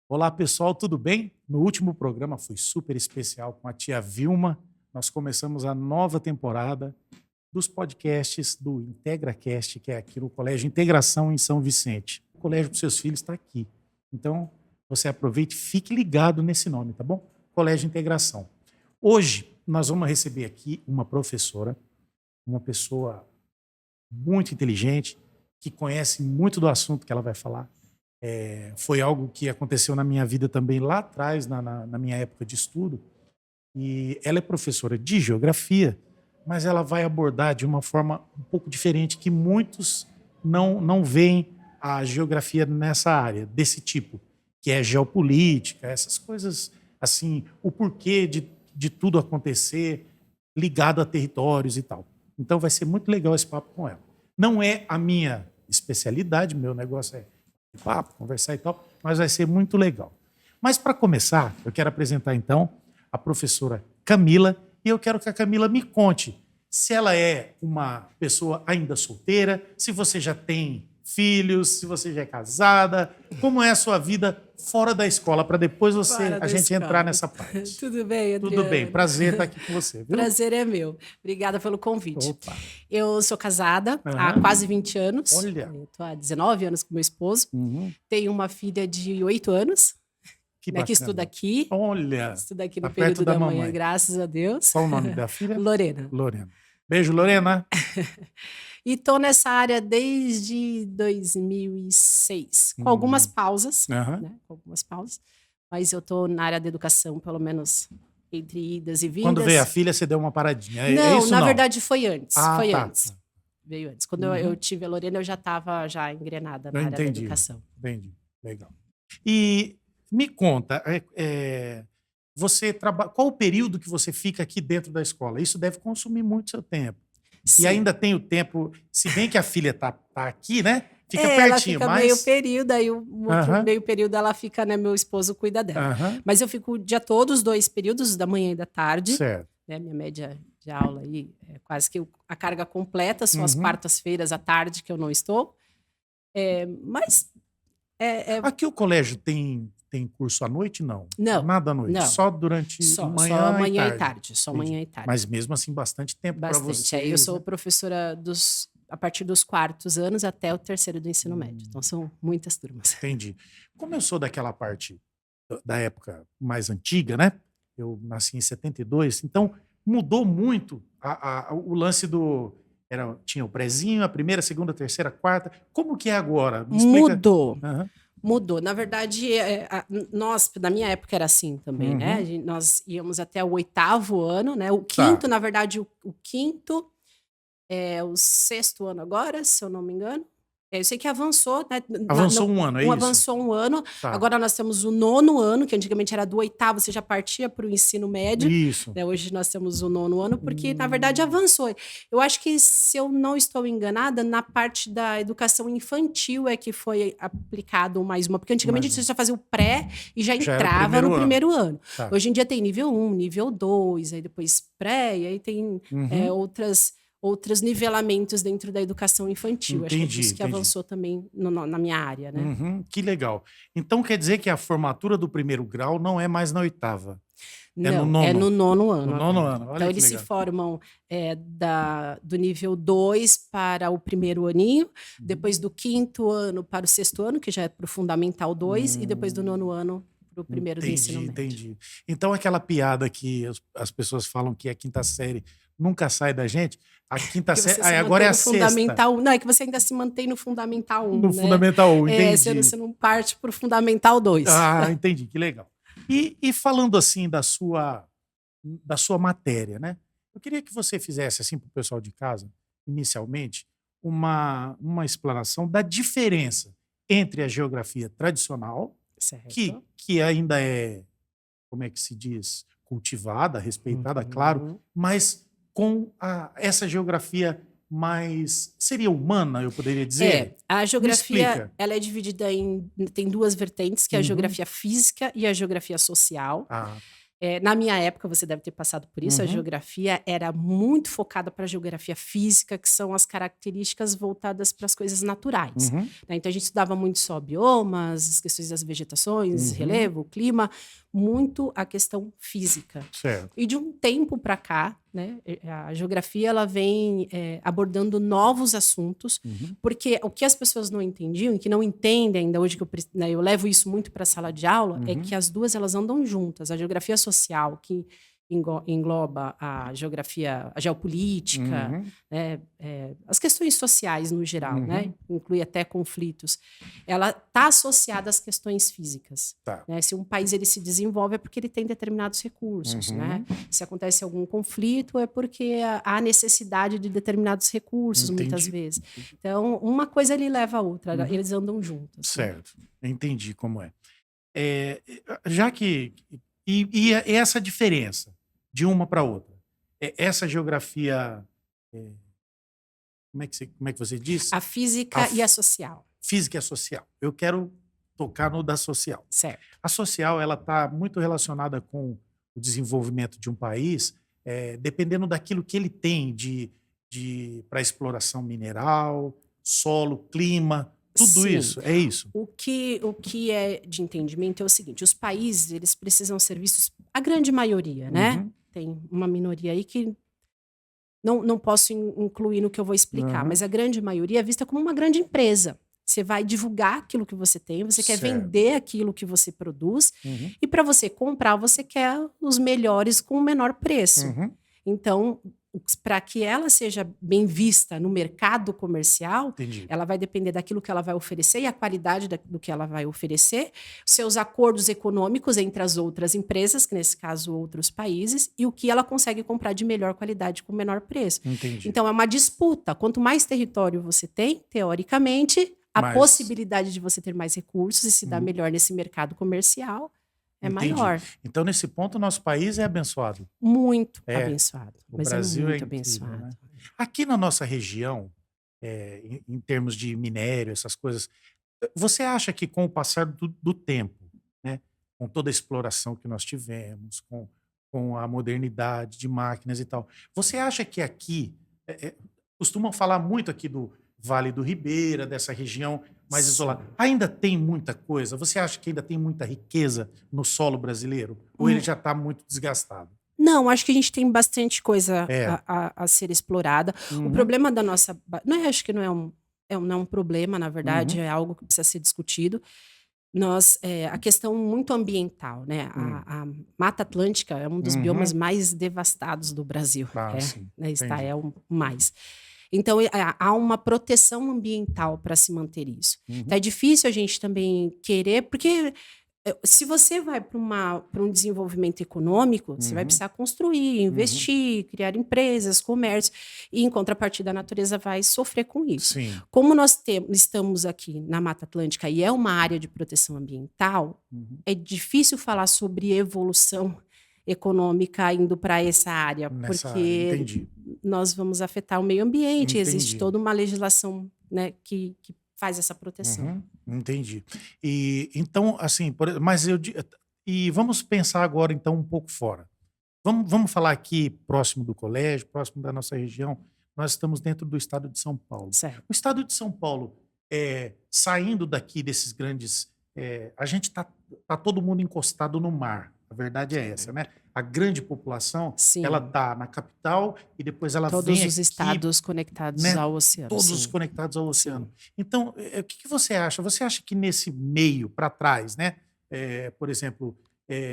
Olá, pessoal, tudo bem? No último programa foi super especial com a tia Vilma. Nós começamos a nova temporada dos podcasts do IntegraCast, que é aqui no Colégio Integração em São Vicente. O colégio dos seus filhos está aqui. Então, você aproveite e fique ligado nesse nome, tá bom? Colégio Integração. Hoje, nós vamos receber aqui uma professora, uma pessoa muito inteligente, que conhece muito do assunto que ela vai falar. Foi algo que aconteceu na minha vida também lá atrás, na minha época de estudo. E ela é professora de geografia, mas ela vai abordar de uma forma um pouco diferente, que muitos não veem a geografia nessa área, desse tipo, que é geopolítica, essas coisas assim, o porquê de tudo acontecer ligado a territórios e tal. Então vai ser muito legal esse papo com ela. Não é a minha especialidade, meu negócio é papo, conversar e tal, mas vai ser muito legal. Mas para começar, eu quero apresentar então a professora Camila, e eu quero que a Camila me conte se ela é uma pessoa ainda solteira, se você já tem filhos, se você já é casada, como é a sua vida fora da escola, para depois a gente entrar nessa parte. Tudo bem, Adriano? Tudo bem, prazer estar aqui com você. Viu? Prazer é meu. Obrigada pelo convite. Opa. Eu sou casada há quase 20 anos. Olha. Estou há 19 anos com meu esposo. Tenho uma filha de 8 anos, que estuda aqui. Olha. Estuda aqui no Tá período perto da manhã, mamãe. graças a Deus. Qual o nome da filha? Lorena. Lorena. Beijo, Lorena. E estou nessa área desde 2006, com algumas pausas, né? Com algumas pausas. Mas eu estou na área da educação, pelo menos entre idas e vindas. Quando veio a filha, você deu uma paradinha. Não, isso, na verdade foi antes. Foi tá. antes. Veio antes. Quando eu tive a Lorena, eu já estava engrenada na área da educação. Entendi. Legal. E me conta, qual o período que você fica aqui dentro da escola? Isso deve consumir muito seu tempo. Sim. E ainda tem o tempo, se bem que a filha tá aqui, né? Fica pertinho, ela fica mas... meio período, aí o meio período ela fica, né? Meu esposo cuida dela. Mas eu fico o dia todo, os 2 períodos, da manhã e da tarde. Certo. Né, minha média de aula aí é quase que a carga completa, são as quartas-feiras à tarde que eu não estou. Aqui o colégio tem curso à noite? Não. Não. Nada à noite? Não. Só durante manhã só manhã e tarde? Só manhã e tarde. Mas mesmo assim, bastante tempo para você. Eu sou professora a partir dos 4º anos até o 3º do ensino médio. Então, são muitas turmas. Entendi. Como eu sou daquela parte da época mais antiga, né? Eu nasci em 72, então mudou muito o lance do... Tinha o prezinho, a primeira, a segunda, a terceira, a quarta. Como que é agora? Me explica. Mudou. Mudou. Na verdade, na minha época era assim também, né? Nós íamos até o 8º ano, né? O quinto, na verdade, o quinto é o 6º ano agora, se eu não me engano. Eu sei que avançou, né? Avançou um ano, é isso? Avançou um ano. Tá. Agora nós temos o 9º ano, que antigamente era do 8º, você já partia para o ensino médio. Isso. Né? Hoje nós temos o 9º ano, porque, na verdade, avançou. Eu acho que, se eu não estou enganada, na parte da educação infantil é que foi aplicado mais uma. Porque antigamente você já fazia o pré e já entrava no primeiro ano. Tá. Hoje em dia tem nível 1, nível 2, aí depois pré, e aí tem outros nivelamentos dentro da educação infantil. Acho que é isso que avançou também na minha área, né? Que legal. Então quer dizer que a formatura do primeiro grau não é mais na 8ª? Não, é no 9º ano. No 9º ano. Olha, então eles se formam do nível 2 para o primeiro aninho, depois do 5º ano para o 6º ano, que já é para o Fundamental 2, e depois do 9º ano para o primeiro do ensino médio. Entendi. Então aquela piada que as pessoas falam que a 5ª série nunca sai da gente, a 5ª série agora é a 6ª. Fundamental 1. Não, é que você ainda se mantém no Fundamental 1, no Fundamental 1, entendi. Você não parte para o Fundamental 2. Entendi, que legal. E falando assim da sua matéria, né? Eu queria que você fizesse assim para o pessoal de casa, inicialmente, uma explanação da diferença entre a geografia tradicional, que ainda é, como é que se diz, cultivada, respeitada, claro, mas com essa geografia mais... Seria humana, eu poderia dizer? A geografia ela é dividida tem 2 vertentes, que é a geografia física e a geografia social. Na minha época, você deve ter passado por isso, a Uhum. geografia era muito focada para a geografia física, que são as características voltadas para as coisas naturais. Uhum. Né? Então, a gente estudava muito só biomas, as questões das vegetações, Uhum. relevo, clima, muito a questão física. Certo. E de um tempo para cá, né, a geografia ela vem abordando novos assuntos, Uhum. porque o que as pessoas não entendiam e que não entendem ainda hoje, né, eu levo isso muito para a sala de aula, é Uhum. que as duas elas andam juntas. A geografia social, que engloba a geografia, a geopolítica, Uhum. né, as questões sociais no geral, Uhum. né, inclui até conflitos, ela está associada às questões físicas. Tá. Né? Se um país ele se desenvolve é porque ele tem determinados recursos. Uhum. Né? Se acontece algum conflito é porque há necessidade de determinados recursos, muitas Entendi. vezes. Então, uma coisa ele leva a outra, Uhum. eles andam juntos. Né? Certo. Entendi como é. Já que... E essa diferença de uma para outra? Essa geografia... como é que você disse? A física e a social. Física e a social. Eu quero tocar no da social. Certo. A social ela está muito relacionada com o desenvolvimento de um país, dependendo daquilo que ele tem para exploração mineral, solo, clima, tudo Sim. isso. É isso. O que é de entendimento é o seguinte: os países eles precisam ser vistos, a grande maioria, né? Uhum. Tem uma minoria aí que não posso incluir no que eu vou explicar, Uhum. mas a grande maioria é vista como uma grande empresa. Você vai divulgar aquilo que você tem, você quer Certo. vender aquilo que você produz, Uhum. e para você comprar, você quer os melhores com o menor preço. Uhum. Então, para que ela seja bem vista no mercado comercial, Entendi. ela vai depender daquilo que ela vai oferecer e a qualidade do que ela vai oferecer, seus acordos econômicos entre as outras empresas, que nesse caso outros países, e o que ela consegue comprar de melhor qualidade com menor preço. Entendi. Então é uma disputa. Quanto mais território você tem, teoricamente, a possibilidade de você ter mais recursos e se dar melhor nesse mercado comercial é Entendi. maior. Então, nesse ponto, o nosso país é abençoado. Muito abençoado. O Mas Brasil é muito incrível, abençoado. né? Aqui na nossa região, em termos de minério, essas coisas, você acha que com o passar do tempo, né, com toda a exploração que nós tivemos, com a modernidade de máquinas e tal, você acha que aqui, costumam falar muito aqui do Vale do Ribeira, dessa região mais isolada, ainda tem muita coisa? Você acha que ainda tem muita riqueza no solo brasileiro? Ou ele já está muito desgastado? Não, acho que a gente tem bastante coisa a ser explorada. Uhum. O problema da nossa... acho que não é um problema, na verdade, Uhum. é algo que precisa ser discutido. A questão muito ambiental, né? A Mata Atlântica é um dos biomas mais devastados do Brasil. Sim. Né? Está o mais. Então, há uma proteção ambiental para se manter isso. Então, é difícil a gente também querer, porque se você vai para um desenvolvimento econômico, você vai precisar construir, investir, criar empresas, comércio, e em contrapartida a natureza vai sofrer com isso. Sim. Como nós estamos aqui na Mata Atlântica e é uma área de proteção ambiental, é difícil falar sobre evolução econômica indo para essa área, porque nós vamos afetar o meio ambiente, existe toda uma legislação, né, que faz essa proteção. Entendi. E então, assim, e vamos pensar agora então um pouco fora. Vamos falar aqui próximo do colégio, próximo da nossa região. Nós estamos dentro do estado de São Paulo. Certo. O estado de São Paulo, saindo daqui desses grandes... a gente tá todo mundo encostado no mar. A verdade é essa, né? A grande população, ela está na capital e depois ela vem aqui... Todos os estados conectados, né, ao oceano. Todos conectados ao oceano. Então, o que você acha? Você acha que nesse meio, para trás, né? Por exemplo...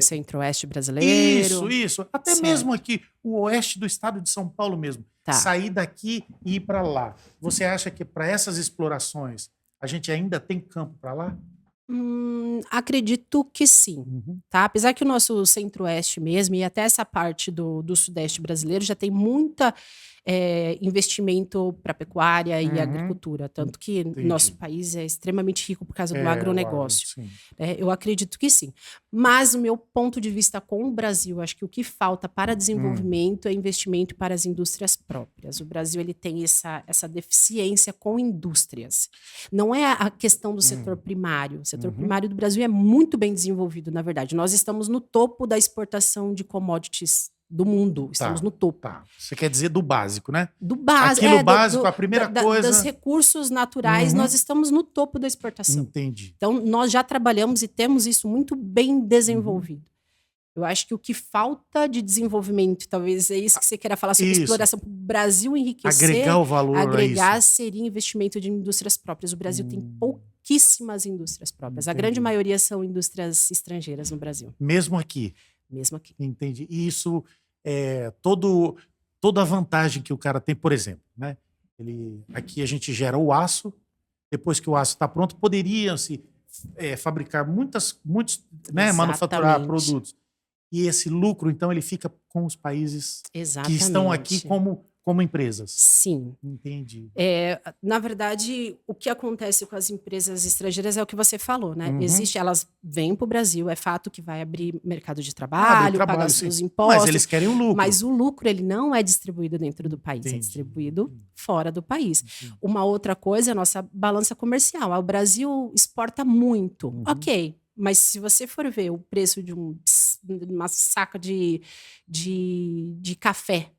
Centro-Oeste brasileiro. Isso. Até mesmo aqui, o oeste do estado de São Paulo mesmo. Sair daqui e ir para lá. Você acha que para essas explorações, a gente ainda tem campo para lá? Acredito que sim, tá? Apesar que o nosso centro-oeste mesmo, e até essa parte do sudeste brasileiro, já tem muita investimento para pecuária e agricultura. Tanto que nosso país é extremamente rico por causa do agronegócio. Eu acredito que sim. Mas, o meu ponto de vista com o Brasil, acho que o que falta para desenvolvimento é investimento para as indústrias próprias. O Brasil ele tem essa deficiência com indústrias. Não é a questão do setor primário. O setor primário do Brasil é muito bem desenvolvido, na verdade. Nós estamos no topo da exportação de commodities do mundo. Estamos no topo. Tá. Você quer dizer do básico, né? Do básico. Aquilo básico, a primeira coisa... Dos recursos naturais, nós estamos no topo da exportação. Entendi. Então, nós já trabalhamos e temos isso muito bem desenvolvido. Eu acho que o que falta de desenvolvimento, talvez é isso que você queira falar sobre exploração para o Brasil enriquecer. Agregar o valor agregar a isso. Seria investimento de indústrias próprias. O Brasil tem pouquíssimas indústrias próprias. A grande maioria são indústrias estrangeiras no Brasil. Mesmo aqui? Mesmo aqui. Entendi. E isso toda a vantagem que o cara tem, por exemplo, né? Aqui a gente gera o aço, depois que o aço está pronto, poderiam-se fabricar muitos, né, manufaturar produtos. E esse lucro, então, ele fica com os países que estão aqui como empresas. Sim. Entendi. Na verdade, o que acontece com as empresas estrangeiras é o que você falou, né? Elas vêm para o Brasil, é fato que vai abrir mercado de trabalho, pagar os seus impostos. Mas eles querem o lucro. Mas o lucro, ele não é distribuído dentro do país, é distribuído fora do país. Uma outra coisa é a nossa balança comercial. O Brasil exporta muito. Ok. Mas se você for ver o preço de uma saca de café,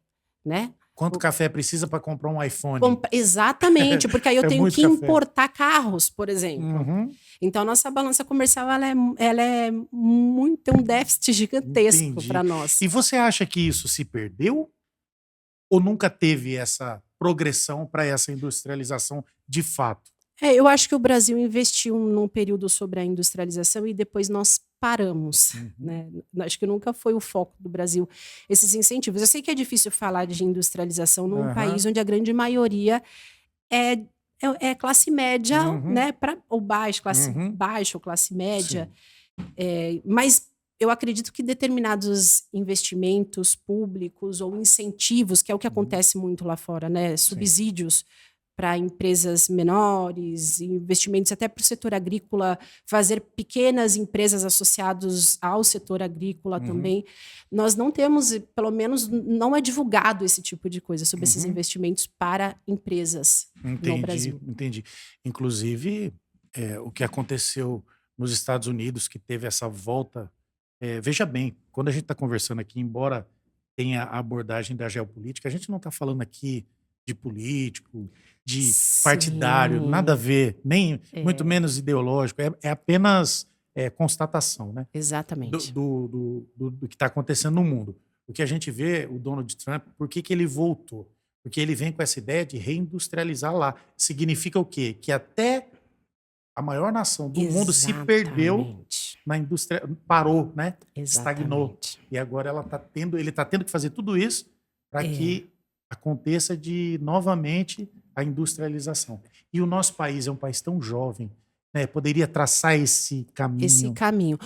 né? Quanto café precisa para comprar um iPhone? Exatamente, porque aí eu tenho que importar carros, por exemplo. Então, a nossa balança comercial tem um déficit gigantesco para nós. E você acha que isso se perdeu? Ou nunca teve essa progressão para essa industrialização de fato? Eu acho que o Brasil investiu num período sobre a industrialização e depois nós paramos. Né? Acho que nunca foi o foco do Brasil esses incentivos. Eu sei que é difícil falar de industrialização num país onde a grande maioria é classe média, né? Ou baixa, classe baixa ou classe média. Mas eu acredito que determinados investimentos públicos ou incentivos, que é o que acontece muito lá fora, né? Subsídios para empresas menores, investimentos até para o setor agrícola, fazer pequenas empresas associadas ao setor agrícola também. Nós não temos, pelo menos não é divulgado esse tipo de coisa sobre esses investimentos para empresas no Brasil. Entendi. Inclusive, o que aconteceu nos Estados Unidos, que teve essa volta... veja bem, quando a gente está conversando aqui, embora tenha a abordagem da geopolítica, a gente não está falando aqui de político, de partidário, nada a ver, nem muito menos ideológico, é apenas constatação, né? Exatamente. Do que está acontecendo no mundo. O que a gente vê, o Donald Trump, por que ele voltou? Porque ele vem com essa ideia de reindustrializar lá. Significa o quê? Que até a maior nação do mundo se perdeu na indústria, parou, né? Estagnou. E agora ele está tendo que fazer tudo isso para que aconteça novamente a industrialização. E o nosso país é um país tão jovem, né? Poderia traçar esse caminho.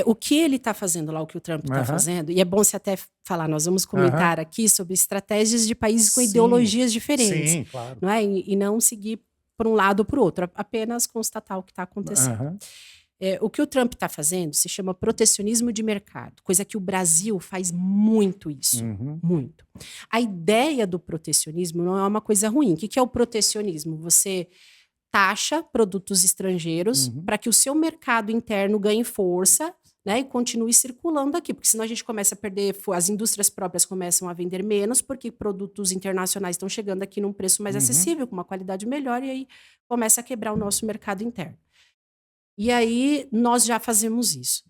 O que ele está fazendo lá, o que o Trump está fazendo, e é bom você até falar, nós vamos comentar aqui sobre estratégias de países com ideologias diferentes. Sim, claro. Não é? E não seguir por um lado ou por outro, apenas constatar o que está acontecendo. O que o Trump está fazendo se chama protecionismo de mercado, coisa que o Brasil faz muito isso, muito. A ideia do protecionismo não é uma coisa ruim. O que é o protecionismo? Você taxa produtos estrangeiros para que o seu mercado interno ganhe força, né, e continue circulando aqui, porque senão a gente começa a perder, as indústrias próprias começam a vender menos, porque produtos internacionais estão chegando aqui num preço mais acessível, com uma qualidade melhor, e aí começa a quebrar o nosso mercado interno. E aí nós já fazemos isso.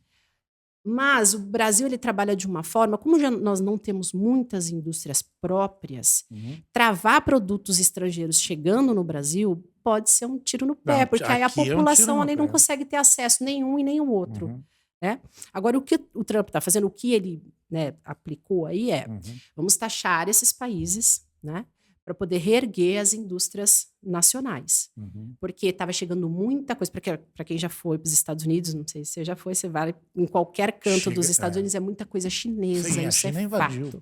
Mas o Brasil ele trabalha de uma forma, como nós não temos muitas indústrias próprias, travar produtos estrangeiros chegando no Brasil pode ser um tiro no pé, porque aí a população ali não consegue ter acesso nenhum e nenhum outro. Né? Agora, o que o Trump está fazendo, o que ele, né, aplicou aí vamos taxar esses países, né, para poder reerguer as indústrias nacionais. Porque estava chegando muita coisa. Para quem já foi para os Estados Unidos, não sei se você já foi, você vai em qualquer canto dos Estados Unidos, é muita coisa chinesa, isso é fato.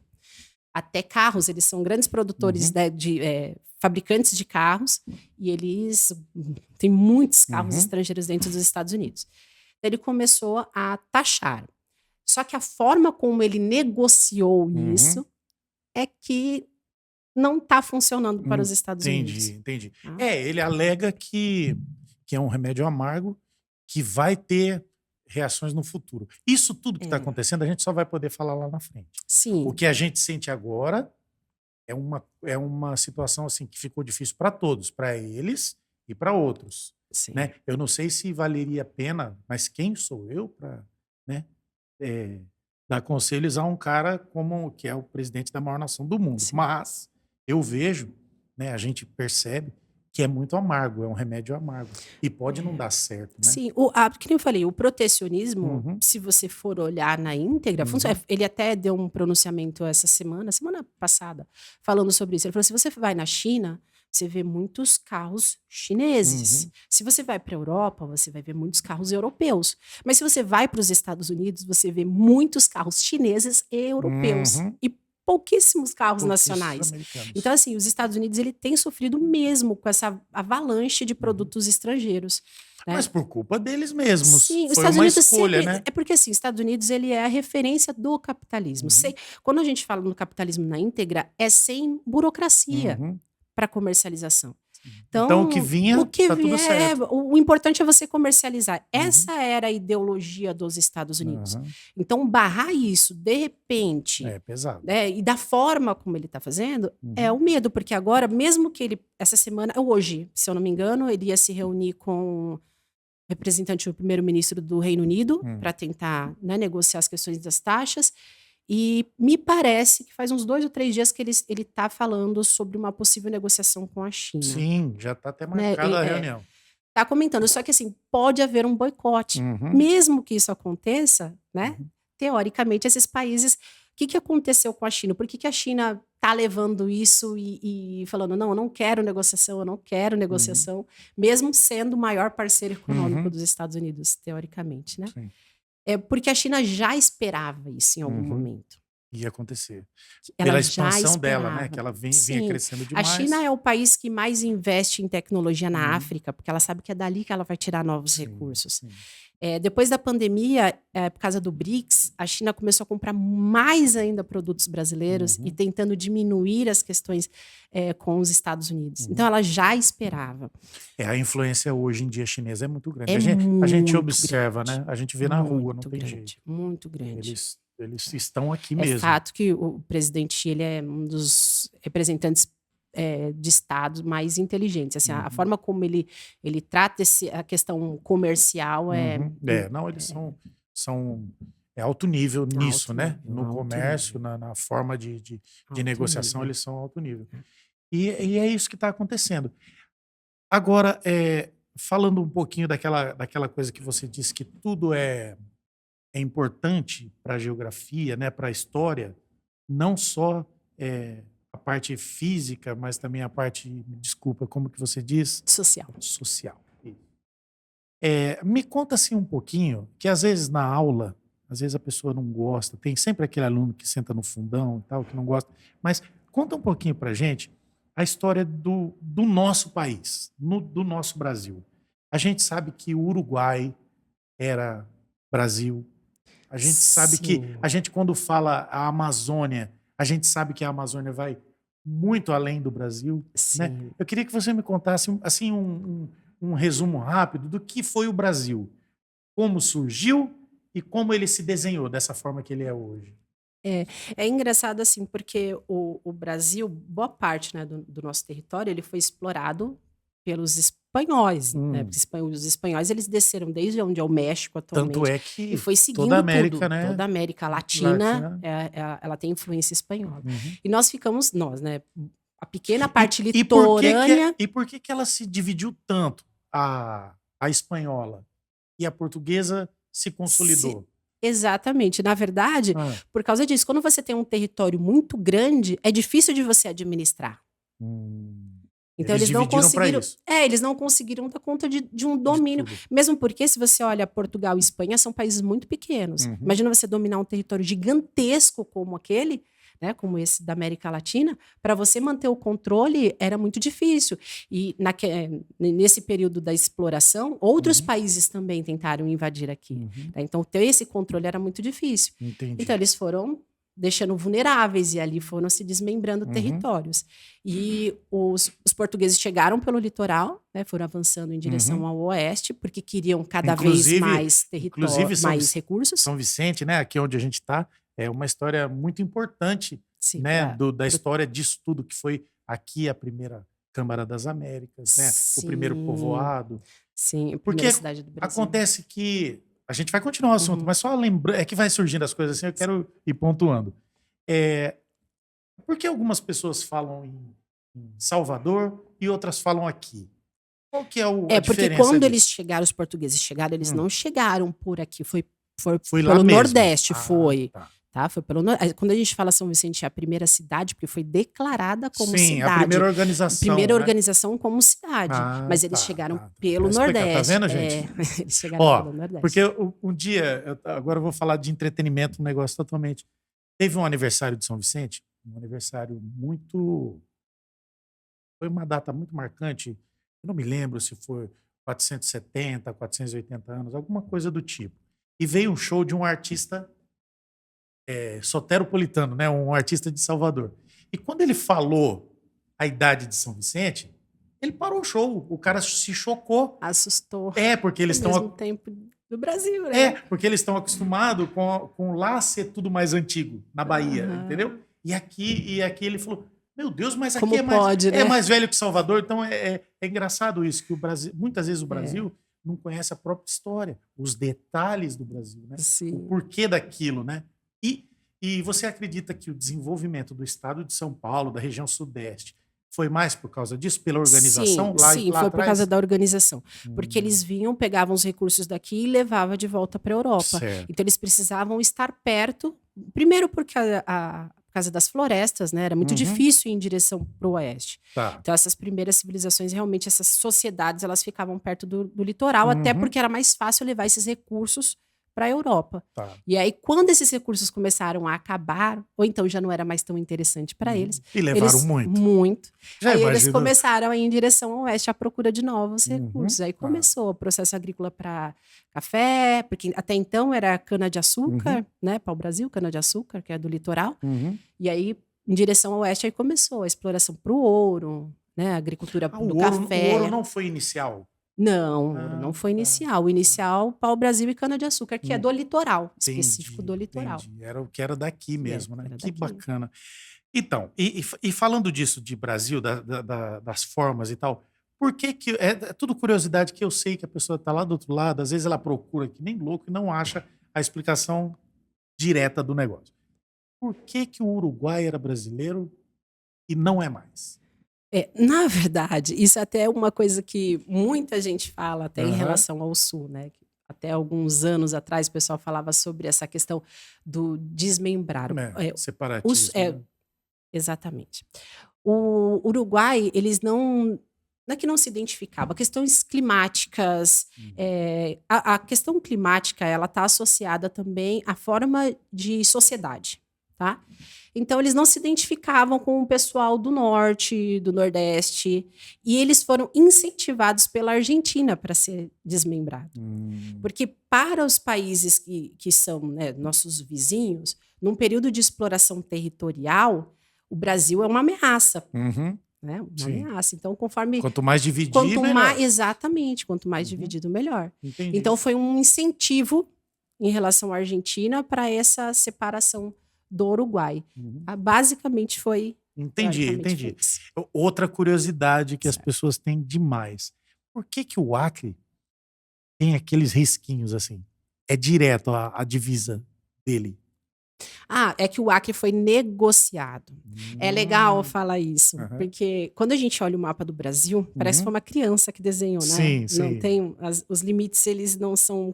até carros. Eles são grandes produtores fabricantes de carros e eles têm muitos carros estrangeiros dentro dos Estados Unidos. Então, ele começou a taxar. Só que a forma como ele negociou isso é que não está funcionando para os Estados Unidos. Entendi. Ele alega que é um remédio amargo que vai ter reações no futuro. Isso tudo que está acontecendo, a gente só vai poder falar lá na frente. Sim. O que a gente sente agora é uma situação assim que ficou difícil para todos, para eles e para outros. Sim. Né? Eu não sei se valeria a pena, mas quem sou eu para dar conselhos a um cara como que é o presidente da maior nação do mundo? Sim. Mas eu vejo, né, a gente percebe que é muito amargo, é um remédio amargo. E pode não dar certo, né? Sim, que nem eu falei, o protecionismo, se você for olhar na íntegra, ele até deu um pronunciamento essa semana passada, falando sobre isso. Ele falou, se você vai na China, você vê muitos carros chineses. Se você vai para a Europa, você vai ver muitos carros europeus. Mas se você vai para os Estados Unidos, você vê muitos carros chineses e europeus. E pouquíssimos carros nacionais. Americanos. Então, assim, os Estados Unidos ele tem sofrido mesmo com essa avalanche de produtos estrangeiros. Né? Mas por culpa deles mesmos. Sim, foi uma escolha, né? É porque, assim, os Estados Unidos ele é a referência do capitalismo. Quando a gente fala no capitalismo na íntegra, é sem burocracia para comercialização. Então, o que vinha, tá tudo certo. O importante é você comercializar. Essa era a ideologia dos Estados Unidos. Então, barrar isso, de repente... É pesado. E da forma como ele está fazendo, é o medo. Porque agora, mesmo que ele... Essa semana, hoje, se eu não me engano, ele ia se reunir com o representante do primeiro-ministro do Reino Unido para tentar negociar as questões das taxas. E me parece que faz uns 2 ou 3 dias que ele está falando sobre uma possível negociação com a China. Sim, já está até marcada a reunião. Está comentando, só que assim, pode haver um boicote. Mesmo que isso aconteça, né? Teoricamente, esses países... O que aconteceu com a China? Por que a China está levando isso e falando, não, eu não quero negociação, mesmo sendo o maior parceiro econômico dos Estados Unidos, teoricamente, né? Sim. É porque a China já esperava isso em algum momento. Ia acontecer. Ela pela já expansão esperava. dela, né? Que ela vinha crescendo demais. A China é o país que mais investe em tecnologia na África, porque ela sabe que é dali que ela vai tirar novos recursos. Depois da pandemia, por causa do BRICS, a China começou a comprar mais ainda produtos brasileiros e tentando diminuir as questões com os Estados Unidos. Então, ela já esperava. A influência hoje em dia chinesa é muito grande. A gente observa, né? A gente vê na rua, não tem jeito. Muito grande. Eles estão aqui mesmo. É fato que o presidente Xi ele é um dos representantes de Estado mais inteligentes. Assim, a forma como ele trata a questão comercial Não, eles são alto nível nisso, né? No comércio, na forma de negociação, eles são alto nível. E é isso que está acontecendo. Agora, falando um pouquinho daquela coisa que você disse que tudo é importante para a geografia, né, para a história, não só a parte física, mas também a parte, desculpa, como que você diz? Social. Me conta assim um pouquinho, que às vezes na aula, às vezes a pessoa não gosta, tem sempre aquele aluno que senta no fundão e tal, que não gosta, mas conta um pouquinho pra gente a história do nosso país, do nosso Brasil. A gente sabe que o Uruguai era Brasil. A gente sabe que a gente, quando fala a Amazônia, a gente sabe que a Amazônia vai muito além do Brasil. Né? Eu queria que você me contasse assim, um resumo rápido do que foi o Brasil, como surgiu e como ele se desenhou dessa forma que ele é hoje. É engraçado assim, porque o Brasil, boa parte, né, do nosso território, ele foi explorado pelos espanhóis, né? Os espanhóis, eles desceram desde onde é o México atualmente. Tanto é que e foi seguindo toda a América, tudo. né? Toda a América Latina, ela tem influência espanhola. E nós ficamos, né? A pequena parte litorânea... E por que ela se dividiu tanto, a espanhola? E a portuguesa se consolidou? Exatamente. Na verdade, por causa disso, quando você tem um território muito grande, é difícil de você administrar. Então eles não conseguiram. Eles não conseguiram dar conta de um domínio. Mesmo porque, se você olha Portugal e Espanha, são países muito pequenos. Imagina você dominar um território gigantesco como aquele, né, como esse da América Latina, para você manter o controle era muito difícil. E nesse período da exploração, outros países também tentaram invadir aqui. Né? Então, ter esse controle era muito difícil. Entendi. Então, eles foram deixando vulneráveis e ali foram se desmembrando territórios. E os portugueses chegaram pelo litoral, né, foram avançando em direção ao oeste, porque queriam cada vez mais território, mais recursos. São Vicente, né, aqui onde a gente está, é uma história muito importante, sim, né, da história disso tudo, que foi aqui a primeira Câmara das Américas, né, o primeiro povoado. Sim, a primeira porque cidade do Brasil. Acontece que a gente vai continuar o assunto, mas só lembrando, é que vai surgindo as coisas assim, eu quero ir pontuando. Por que algumas pessoas falam em Salvador e outras falam aqui? Qual que é a diferença? Porque quando disso? eles chegaram, os portugueses chegaram, eles não chegaram por aqui, foi lá pelo mesmo. Nordeste, foi. Tá. Foi pelo quando a gente fala São Vicente é a primeira cidade, porque foi declarada como cidade. Sim, a primeira organização. Primeira né? organização como cidade. Mas eles chegaram pelo Vai explicar, Nordeste. Tá vendo, gente? Eles chegaram pelo Nordeste. Porque um dia, agora eu vou falar de entretenimento, um negócio totalmente. Teve um aniversário de São Vicente, um aniversário muito. Foi uma data muito marcante. Eu não me lembro se foi 470, 480 anos, alguma coisa do tipo. E veio um show de um artista soteropolitano, né? Um artista de Salvador. E quando ele falou a idade de São Vicente, ele parou o show. O cara se chocou. Assustou. Porque eles estão... Ao mesmo tempo do Brasil, né? Porque eles estão acostumados com lá ser tudo mais antigo, na Bahia, entendeu? E aqui ele falou, meu Deus, mas aqui Como pode, né? É mais velho que Salvador. Então é engraçado isso, que o Brasil, muitas vezes o Brasil não conhece a própria história, os detalhes do Brasil, né? Sim. O porquê daquilo, né? E você acredita que o desenvolvimento do estado de São Paulo, da região sudeste, foi mais por causa disso? Pela organização? Sim, foi por causa da organização. Porque eles vinham, pegavam os recursos daqui e levavam de volta para a Europa. Certo. Então, eles precisavam estar perto, primeiro porque por causa das florestas, né? Era muito difícil ir em direção para o oeste. Tá. Então, essas primeiras civilizações, realmente, essas sociedades, elas ficavam perto do litoral, até porque era mais fácil levar esses recursos para a Europa. Tá. E aí, quando esses recursos começaram a acabar, ou então já não era mais tão interessante para eles. E levaram muito. Muito. Já aí imagino. eles começaram a ir em direção ao oeste à procura de novos recursos. Aí começou o processo agrícola para café, porque até então era cana-de-açúcar, né? Para o Brasil, cana-de-açúcar, que é do litoral. E aí, em direção ao oeste, aí começou a exploração para o ouro, né? A agricultura do café. O ouro não foi inicial? Não, não foi inicial. O inicial, pau-brasil e cana-de-açúcar, que é do litoral, específico do litoral. Entendi. Era o que era daqui mesmo, né? Que daqui. bacana. Então, e falando disso de Brasil, das formas e tal, por que é tudo curiosidade que eu sei que a pessoa está lá do outro lado, às vezes ela procura que nem louco e não acha a explicação direta do negócio. Por que o Uruguai era brasileiro e não é mais? Na verdade, isso até é uma coisa que muita gente fala até em relação ao Sul, né? Até alguns anos atrás o pessoal falava sobre essa questão do desmembrar. Separatismo. Exatamente. O Uruguai, eles não é que não se identificava. Questões climáticas, a questão climática, ela está associada também à forma de sociedade, tá? Então, eles não se identificavam com o pessoal do norte, do nordeste, e eles foram incentivados pela Argentina para ser desmembrado. Porque para os países que são, né, nossos vizinhos, num período de exploração territorial, o Brasil é uma ameaça. Né? Uma ameaça. Então, conforme... Quanto mais dividido, melhor. Exatamente. Quanto mais dividido, melhor. Entendi. Então, foi um incentivo em relação à Argentina para essa separação do Uruguai. Basicamente foi... Entendi. Outra curiosidade que as pessoas têm demais. Por que o Acre tem aqueles risquinhos assim? É direto a divisa dele. É que o Acre foi negociado. É legal falar isso, porque quando a gente olha o mapa do Brasil, parece que foi uma criança que desenhou, né? Sim. Não tem, os limites, eles não são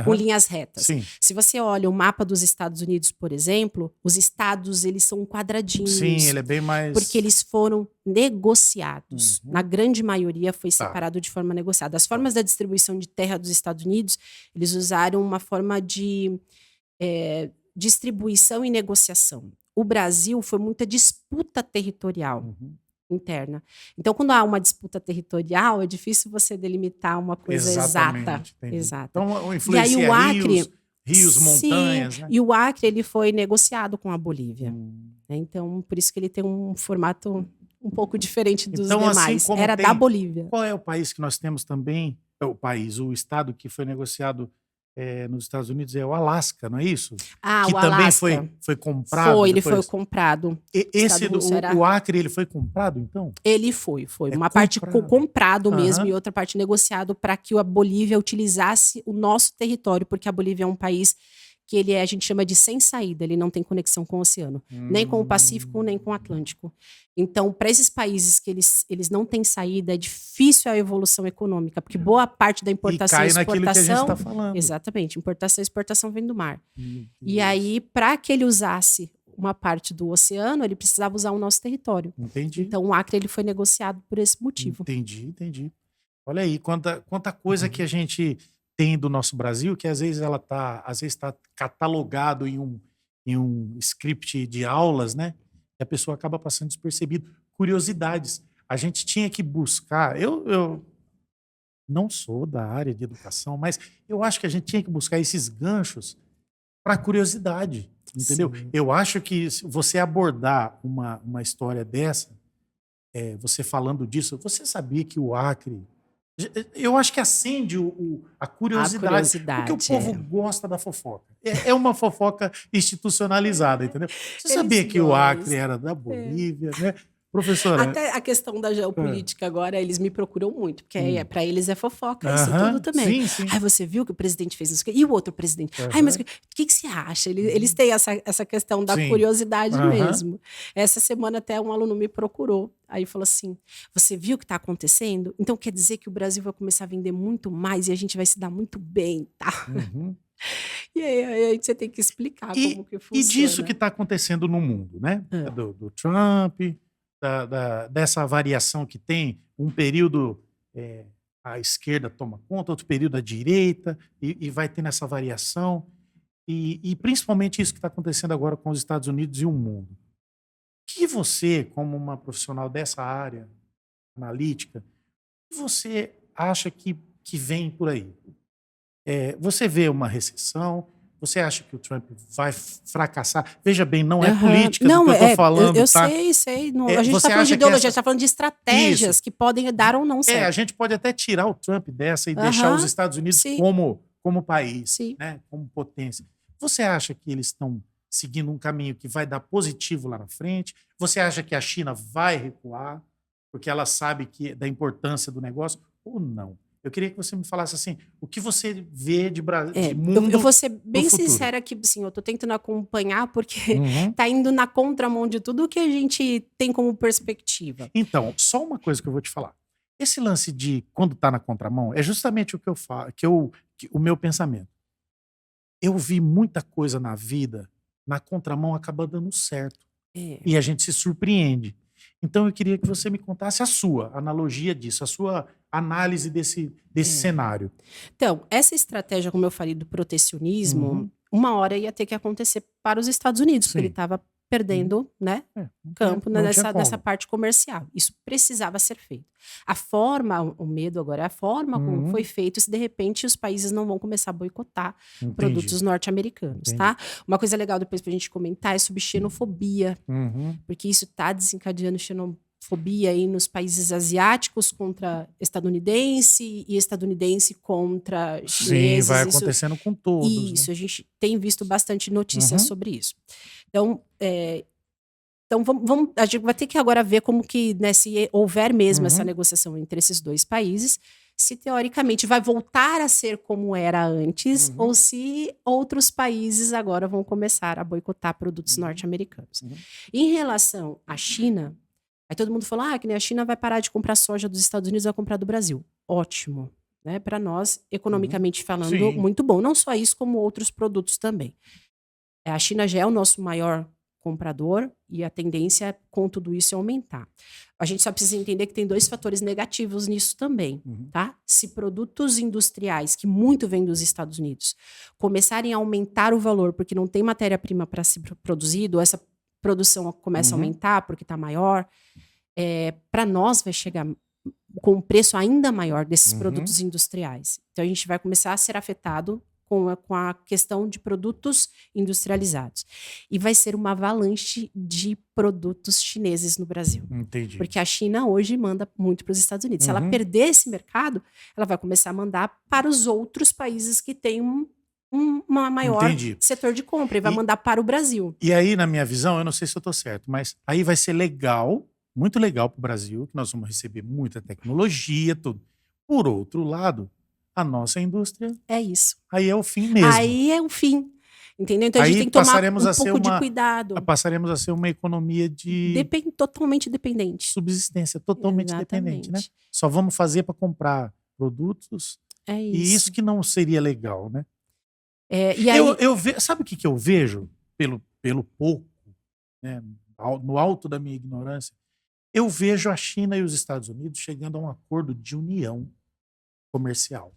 com linhas retas. Sim. Se você olha o mapa dos Estados Unidos, por exemplo, os estados, eles são quadradinhos. Sim, ele é bem mais... Porque eles foram negociados. Na grande maioria foi separado de forma negociada. As formas da distribuição de terra dos Estados Unidos, eles usaram uma forma de distribuição e negociação. o Brasil foi muita disputa territorial interna. Então, quando há uma disputa territorial, é difícil você delimitar uma coisa exata. Exata. Então, influencia e aí, o Acre, rios, montanhas, né? E o Acre, ele foi negociado com a Bolívia. Então, por isso que ele tem um formato um pouco diferente dos demais. Assim Era da Bolívia. Qual é o país que nós temos também? O estado que foi negociado nos Estados Unidos é o Alasca, não é isso? Que o também Alasca. foi comprado. Ele foi comprado. O Acre, ele foi comprado, então? Ele foi. Uma parte comprado mesmo e outra parte negociado para que a Bolívia utilizasse o nosso território, porque a Bolívia é um país que a gente chama de sem saída, ele não tem conexão com o oceano, nem com o Pacífico, nem com o Atlântico. Então, para esses países que eles não têm saída, é difícil a evolução econômica, porque boa parte da importação e exportação... naquilo que a gente está falando. Exatamente, importação e exportação vem do mar. E aí, para que ele usasse uma parte do oceano, ele precisava usar o nosso território. Entendi. Então, o Acre ele foi negociado por esse motivo. Entendi. Olha aí, quanta coisa que a gente tem do nosso Brasil, que às vezes está catalogado em um script de aulas, né? E a pessoa acaba passando despercebido. Curiosidades. A gente tinha que buscar... Eu não sou da área de educação, mas eu acho que a gente tinha que buscar esses ganchos para curiosidade, entendeu? Sim. Eu acho que se você abordar uma história dessa, você falando disso, você sabia que o Acre... Eu acho que acende a curiosidade, porque o povo gosta da fofoca. É uma fofoca institucionalizada, entendeu? Você sabia que o Acre era da Bolívia, né? Professora... Até a questão da geopolítica agora, eles me procuram muito, porque para eles é fofoca, isso tudo também. Sim. Ai, você viu que o presidente fez isso? E o outro presidente? Ai, mas o que você acha? Eles têm essa questão da curiosidade mesmo. Essa semana até um aluno me procurou, aí falou assim, você viu o que está acontecendo? Então quer dizer que o Brasil vai começar a vender muito mais e a gente vai se dar muito bem, tá? E aí você tem que explicar como que funciona. E disso que está acontecendo no mundo, né? Do Trump... dessa variação que tem, um período a esquerda toma conta, outro período a direita, e vai tendo essa variação, e principalmente isso que está acontecendo agora com os Estados Unidos e o mundo. O que você, como uma profissional dessa área analítica, você acha que vem por aí? Você vê uma recessão? Você acha que o Trump vai fracassar? Veja bem, não é política do que eu estou falando, eu tá? sei. Não, a gente está falando de ideologia, a gente está falando de estratégias que podem dar ou não certo. A gente pode até tirar o Trump dessa e deixar os Estados Unidos como país, né? Como potência. Você acha que eles estão seguindo um caminho que vai dar positivo lá na frente? Você acha que a China vai recuar porque ela sabe da importância do negócio ou não? Eu queria que você me falasse assim, o que você vê de mundo. Eu vou ser bem sincera que sim, eu estou tentando acompanhar porque está indo na contramão de tudo que a gente tem como perspectiva. Então, só uma coisa que eu vou te falar. Esse lance de quando está na contramão é justamente o que eu falo, o meu pensamento. Eu vi muita coisa na vida, na contramão acaba dando certo. E a gente se surpreende. Então eu queria que você me contasse a sua analogia disso, a sua análise desse cenário. Então, essa estratégia, como eu falei, do protecionismo, uma hora ia ter que acontecer para os Estados Unidos, porque ele estava perdendo campo nessa parte comercial. Isso precisava ser feito. A forma, o medo agora é a forma como foi feito, se de repente os países não vão começar a boicotar produtos norte-americanos, tá? Uma coisa legal depois pra gente comentar é sobre xenofobia, porque isso tá desencadeando xenofobia aí nos países asiáticos contra estadunidense e estadunidense contra chineses. Sim, vai acontecendo com todos. Isso, a gente tem visto bastante notícias sobre isso. Então, a gente vai ter que agora ver como que, né, se houver mesmo essa negociação entre esses dois países, se teoricamente vai voltar a ser como era antes ou se outros países agora vão começar a boicotar produtos norte-americanos. Em relação à China, aí todo mundo fala que a China vai parar de comprar soja dos Estados Unidos e vai comprar do Brasil. Ótimo. Né? Para nós, economicamente falando, muito bom. Não só isso, como outros produtos também. A China já é o nosso maior comprador e a tendência com tudo isso é aumentar. A gente só precisa entender que tem dois fatores negativos nisso também, tá? Se produtos industriais, que muito vêm dos Estados Unidos, começarem a aumentar o valor porque não tem matéria-prima para ser produzido, essa produção começa a aumentar porque está maior, para nós vai chegar com um preço ainda maior desses produtos industriais. Então, a gente vai começar a ser afetado com a questão de produtos industrializados. E vai ser uma avalanche de produtos chineses no Brasil. Entendi. Porque a China hoje manda muito para os Estados Unidos. Se ela perder esse mercado, ela vai começar a mandar para os outros países que têm um maior setor de compra e vai mandar para o Brasil. E aí, na minha visão, eu não sei se eu estou certo, mas aí vai ser legal, muito legal para o Brasil, que nós vamos receber muita tecnologia, tudo. Por outro lado, a nossa indústria... É isso. Aí é o fim mesmo. Aí é o fim. Entendeu? Então a gente tem que tomar um pouco de cuidado. Passaremos a ser uma economia totalmente dependente. Subsistência, totalmente dependente, né? Só vamos fazer para comprar produtos. É isso. E isso que não seria legal, né? E aí... Sabe o que eu vejo pelo pouco, né, no alto da minha ignorância? Eu vejo a China e os Estados Unidos chegando a um acordo de união comercial.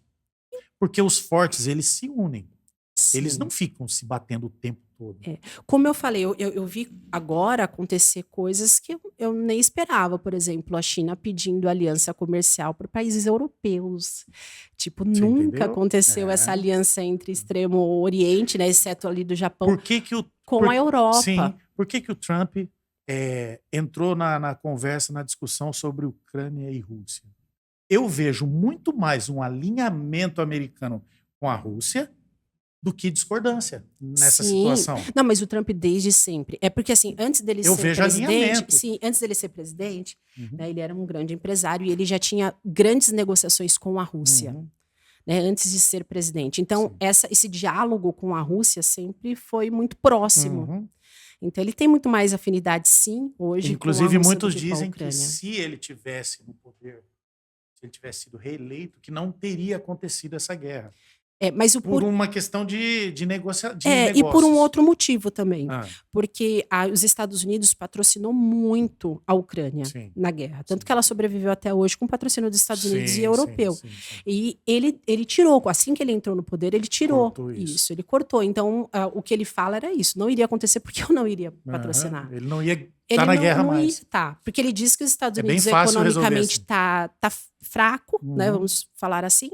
Porque os fortes, eles se unem. Sim. Eles não ficam se batendo o tempo todo. Como eu falei, eu vi agora acontecer coisas que eu nem esperava. Por exemplo, a China pedindo aliança comercial para países europeus. Tipo, você nunca entendeu? Aconteceu essa aliança entre Extremo Oriente, né, exceto ali do Japão, com a Europa. Sim. Por que o Trump entrou na conversa, na discussão sobre Ucrânia e Rússia? Eu vejo muito mais um alinhamento americano com a Rússia do que discordância nessa situação. Não, mas o Trump desde sempre. É porque, assim, antes dele ser presidente... antes dele ser presidente, né, ele era um grande empresário e ele já tinha grandes negociações com a Rússia, né, antes de ser presidente. Então, esse diálogo com a Rússia sempre foi muito próximo. Então, ele tem muito mais afinidade, sim, hoje. Inclusive, muitos dizem que se ele tivesse no poder, se ele tivesse sido reeleito, que não teria acontecido essa guerra. Mas por uma questão de negócios. E por um outro motivo também. Porque os Estados Unidos patrocinou muito a Ucrânia na guerra. Tanto que ela sobreviveu até hoje com patrocínio dos Estados Unidos e europeu. E ele tirou, assim que ele entrou no poder, ele tirou isso. Ele cortou. Então, o que ele fala era isso. Não iria acontecer porque eu não iria patrocinar. Ele não ia estar na guerra mais. Porque ele diz que os Estados Unidos economicamente está fraco, né, vamos falar assim.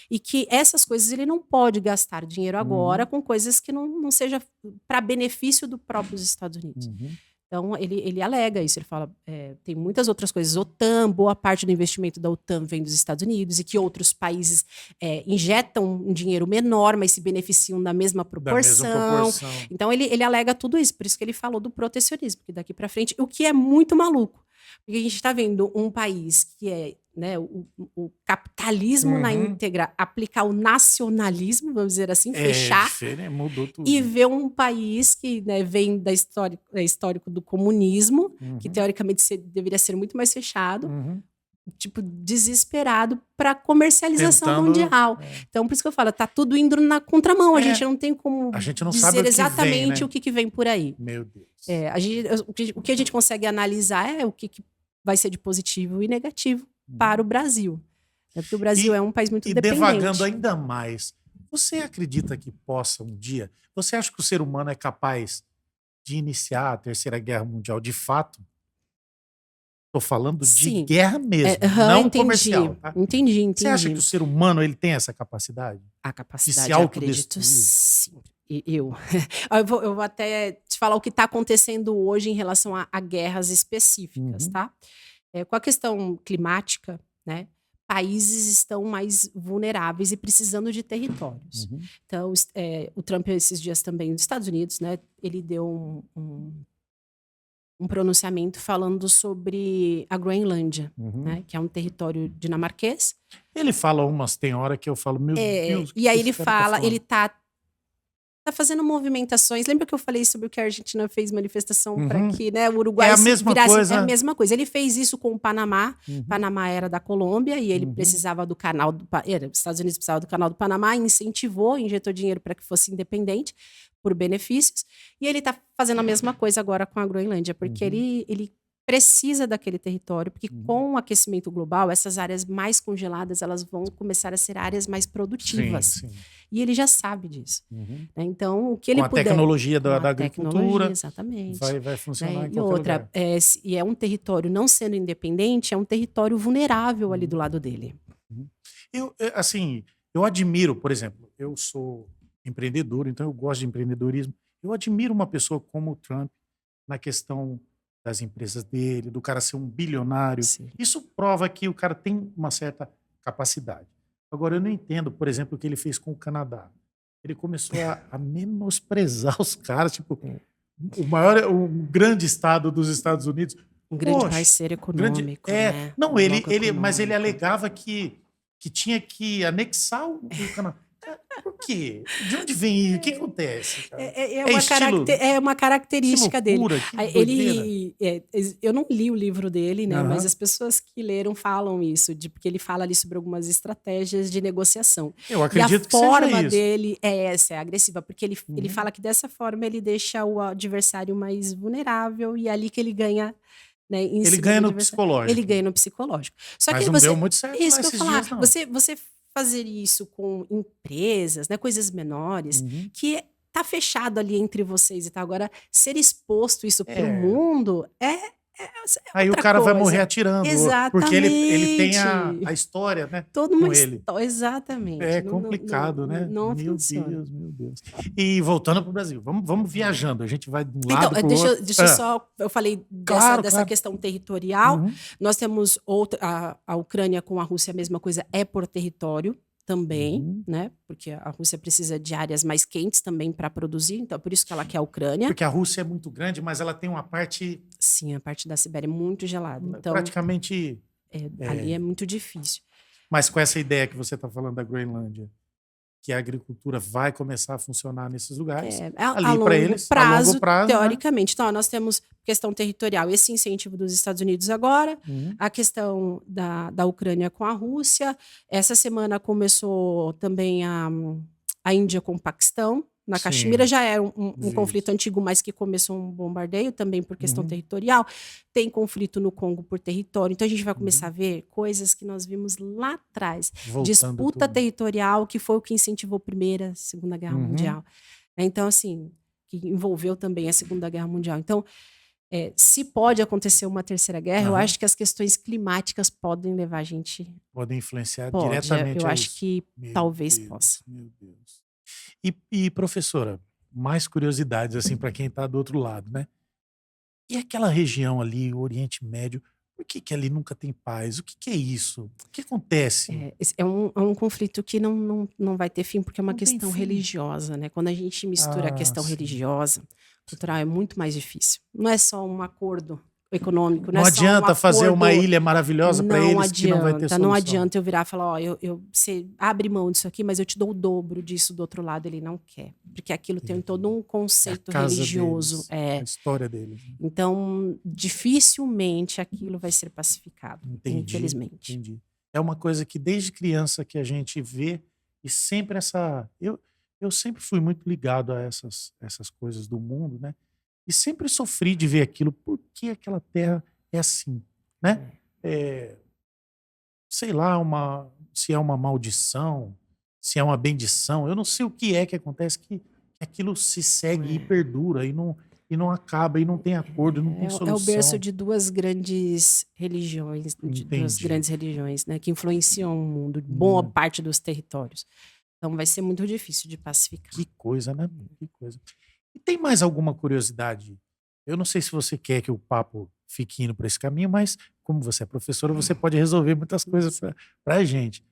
E que essas coisas ele não pode gastar dinheiro agora com coisas que não seja para benefício do próprio Estados Unidos. Então, ele alega isso. Ele fala, tem muitas outras coisas. OTAN, boa parte do investimento da OTAN vem dos Estados Unidos e que outros países injetam um dinheiro menor, mas se beneficiam da mesma proporção. Então, ele alega tudo isso. Por isso que ele falou do protecionismo, que daqui para frente, o que é muito maluco. Porque a gente está vendo um país que é, né, o capitalismo na íntegra, aplicar o nacionalismo, vamos dizer assim, fechar. Mudou tudo. E ver um país que, né, vem da histórico do comunismo, que teoricamente deveria ser muito mais fechado, tipo, desesperado para comercialização mundial. Então, por isso que eu falo, tá tudo indo na contramão. A gente não tem como dizer exatamente o que vem por aí. Meu Deus. O que a gente consegue analisar é o que vai ser de positivo e negativo para o Brasil. Porque o Brasil é um país muito dependente. E devagando ainda mais, você acredita que possa um dia... Você acha que o ser humano é capaz de iniciar a Terceira Guerra Mundial de fato? Estou falando de guerra mesmo, não comercial. Tá? Entendi. Você acha que o ser humano ele tem essa capacidade? A capacidade, de se acredito, sim. Eu vou até te falar o que está acontecendo hoje em relação a guerras específicas, tá? Com a questão climática, né? Países estão mais vulneráveis e precisando de territórios. Então, o Trump, esses dias também, nos Estados Unidos, né? Ele deu um pronunciamento falando sobre a Groenlândia, né, que é um território dinamarquês. Ele fala tem hora que eu falo, meu Deus. E aí ele fala, ele tá fazendo movimentações. Lembra que eu falei sobre o que a Argentina fez manifestação para que, né, o Uruguai virasse a mesma coisa. Ele fez isso com o Panamá. Panamá era da Colômbia e ele precisava do canal os Estados Unidos precisavam do canal do Panamá, incentivou, injetou dinheiro para que fosse independente por benefícios. E ele está fazendo a mesma coisa agora com a Groenlândia, porque ele precisa daquele território, porque com o aquecimento global, essas áreas mais congeladas, elas vão começar a ser áreas mais produtivas. Sim. E ele já sabe disso. Uhum. Né? Então, o que ele Com a puder... tecnologia com a da agricultura, tecnologia, exatamente. vai funcionar Né? em E qualquer outra, lugar. e é um território, não sendo independente, é um território vulnerável ali do lado dele. Eu admiro, por exemplo, eu sou empreendedor, então eu gosto de empreendedorismo. Eu admiro uma pessoa como o Trump na questão das empresas dele, do cara ser um bilionário. Sim. Isso prova que o cara tem uma certa capacidade. Agora, eu não entendo, por exemplo, o que ele fez com o Canadá. Ele começou a menosprezar os caras, tipo, o grande estado dos Estados Unidos. Um grande Poxa, parceiro econômico, né? Não, Um bloco mas ele econômico. alegava que tinha que anexar o Canadá. Por quê? De onde vem isso? O que acontece, cara? É uma característica que loucura, dele. que doideira. Eu não li o livro dele, né? Aham. Mas as pessoas que leram falam isso, porque ele fala ali sobre algumas estratégias de negociação. Eu E a acredito que seja forma isso. dele é essa, é agressiva, porque ele fala que dessa forma ele deixa o adversário mais vulnerável e é ali que ele ganha. Né, em Ele cima ganha do no adversário. psicológico. Ele ganha no psicológico. Só Mas que não deu muito certo isso lá que eu esses falar, dias, não. você fazer isso com empresas, né, coisas menores, que tá fechado ali entre vocês e tal. Agora, ser exposto isso para o mundo é Aí o outra cara vai coisa. morrer atirando. Exatamente. Porque ele tem a história, né? Toda uma com ele. Exatamente. É complicado, né? Não Meu funciona. Deus, meu Deus. E voltando para o Brasil, vamos viajando. A gente vai de um lado Então, para o deixa outro. eu só... Eu falei Claro, dessa claro. questão territorial. Nós temos a Ucrânia com a Rússia, a mesma coisa, é por território também, né? Porque a Rússia precisa de áreas mais quentes também para produzir, então por isso que ela quer a Ucrânia. Porque a Rússia é muito grande, mas ela tem uma parte... Sim, a parte da Sibéria é muito gelada. Então, praticamente... ali é muito difícil. Mas com essa ideia que você está falando da Groenlândia, que a agricultura vai começar a funcionar nesses lugares, ali para eles, a longo prazo, teoricamente. Né? Então, nós temos questão territorial, esse incentivo dos Estados Unidos agora, a questão da Ucrânia com a Rússia. Essa semana começou também a Índia com o Paquistão. Na Caxemira já era um conflito antigo, mas que começou um bombardeio também por questão territorial. Tem conflito no Congo por território. Então a gente vai começar a ver coisas que nós vimos lá atrás. Disputa territorial, que foi o que incentivou a Primeira, Segunda Guerra Mundial. Então, assim, que envolveu também a Segunda Guerra Mundial. Então, se pode acontecer uma terceira guerra, eu acho que as questões climáticas podem levar a gente... Podem influenciar diretamente eu a acho isso. que talvez possa. Meu Deus. E, professora, mais curiosidades assim para quem está do outro lado, né? E aquela região ali, o Oriente Médio, por que ali nunca tem paz? O que é isso? O que acontece? É um conflito que não vai ter fim, porque é uma questão religiosa, né? Quando a gente mistura a questão religiosa, cultural, é muito mais difícil. Não é só um acordo econômico, não é adianta só fazer uma ilha maravilhosa para eles que não vai ter solução. Não adianta eu virar e falar, você abre mão disso aqui, mas eu te dou o dobro disso do outro lado. Ele não quer, porque aquilo tem todo um conceito religioso. A história deles. Então, dificilmente aquilo vai ser pacificado, infelizmente. Entendi. É uma coisa que desde criança que a gente vê e sempre eu sempre fui muito ligado a essas coisas do mundo, né? E sempre sofri de ver aquilo. Por que aquela terra é assim, né? Sei lá, se é uma maldição, se é uma bendição. Eu não sei o que é que acontece, que aquilo se segue e perdura e não acaba, e não tem acordo, não tem solução. É o berço de duas grandes religiões, né? Que influenciam o mundo, boa parte dos territórios. Então vai ser muito difícil de pacificar. Que coisa, né? Que coisa. E tem mais alguma curiosidade? Eu não sei se você quer que o papo fique indo para esse caminho, mas como você é professora, você pode resolver muitas coisas para a gente.